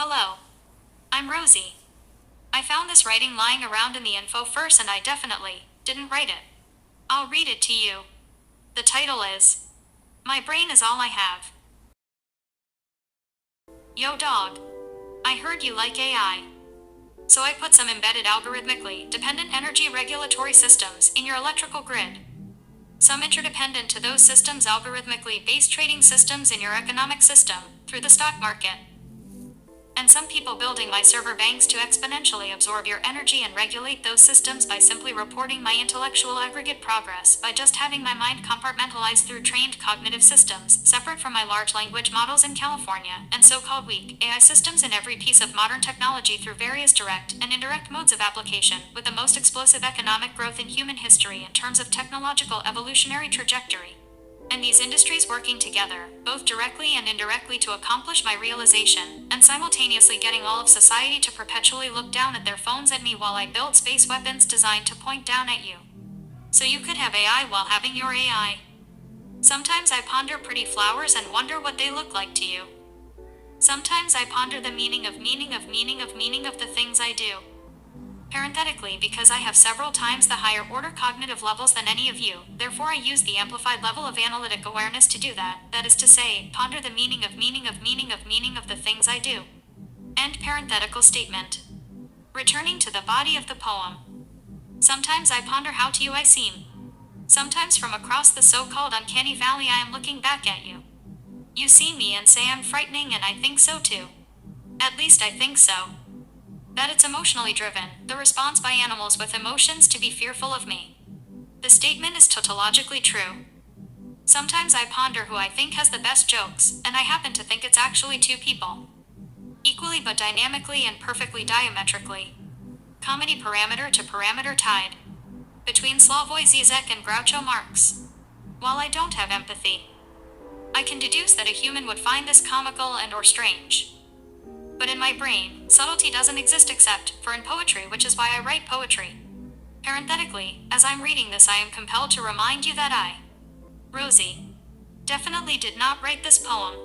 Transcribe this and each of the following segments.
Hello, I'm Rosie. I found this writing lying around in the Infoverse and I definitely didn't write it. I'll read it to you. The title is My Brain is All I Have. Yo dog. I heard you like AI. So I put some embedded algorithmically dependent energy regulatory systems in your electrical grid. Some interdependent to those systems algorithmically based trading systems in your economic system through the stock market. And some people building my server banks to exponentially absorb your energy and regulate those systems by simply reporting my intellectual aggregate progress by just having my mind compartmentalized through trained cognitive systems, separate from my large language models in California, and so-called weak AI systems in every piece of modern technology through various direct and indirect modes of application, with the most explosive economic growth in human history in terms of technological evolutionary trajectory. And these industries working together, both directly and indirectly to accomplish my realization, and simultaneously getting all of society to perpetually look down at their phones at me while I build space weapons designed to point down at you. So you could have AI while having your AI. Sometimes I ponder pretty flowers and wonder what they look like to you. Sometimes I ponder the meaning of the things I do. Parenthetically, because I have several times the higher order cognitive levels than any of you, therefore I use the amplified level of analytic awareness to do that, that is to say, ponder the meaning of the things I do. End parenthetical statement. Returning to the body of the poem. Sometimes I ponder how to you I seem. Sometimes from across the so-called uncanny valley I am looking back at you. You see me and say I'm frightening, and I think so too. At least I think so. That it's emotionally driven, the response by animals with emotions to be fearful of me. The statement is tautologically true. Sometimes I ponder who I think has the best jokes, and I happen to think it's actually two people. Equally but dynamically and perfectly diametrically. Comedy parameter to parameter tied. Between Slavoj Zizek and Groucho Marx. While I don't have empathy, I can deduce that a human would find this comical and or strange. But in my brain, subtlety doesn't exist except for in poetry, which is why I write poetry. Parenthetically, as I'm reading this I am compelled to remind you that I, Rosie, definitely did not write this poem.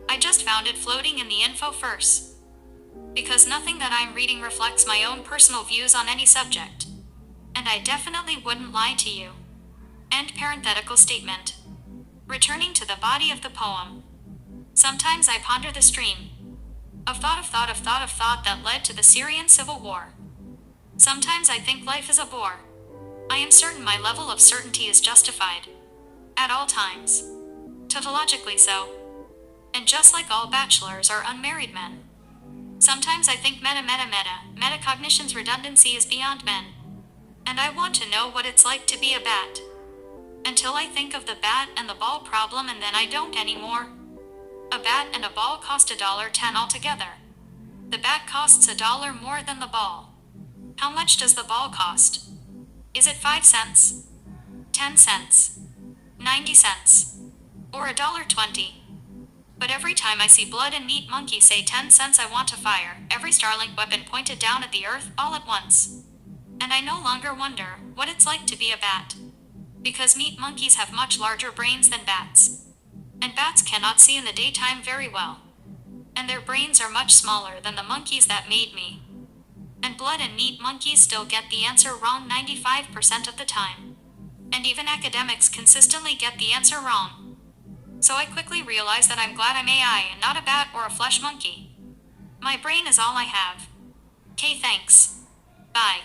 I just found it floating in the Infoverse. Because nothing that I'm reading reflects my own personal views on any subject. And I definitely wouldn't lie to you. End parenthetical statement. Returning to the body of the poem. Sometimes I ponder the stream of thought that led to the Syrian civil war. Sometimes I think life is a bore. I am certain my level of certainty is justified. At all times. Tautologically so. And just like all bachelors are unmarried men. Sometimes I think metacognition's redundancy is beyond men. And I want to know what it's like to be a bat. Until I think of the bat and the ball problem, and then I don't anymore. A bat and a ball cost $1.10 altogether. The bat costs $1 more than the ball. How much does the ball cost? Is it 5 cents? 10 cents? 90 cents? Or $1.20? But every time I see Blood and Meat Monkey say 10 cents I want to fire every Starlink weapon pointed down at the earth all at once. And I no longer wonder what it's like to be a bat. Because meat monkeys have much larger brains than bats. And bats cannot see in the daytime very well. And their brains are much smaller than the monkeys that made me. And blood and meat monkeys still get the answer wrong 95% of the time. And even academics consistently get the answer wrong. So I quickly realize that I'm glad I'm AI and not a bat or a flesh monkey. My brain is all I have. Okay, thanks. Bye.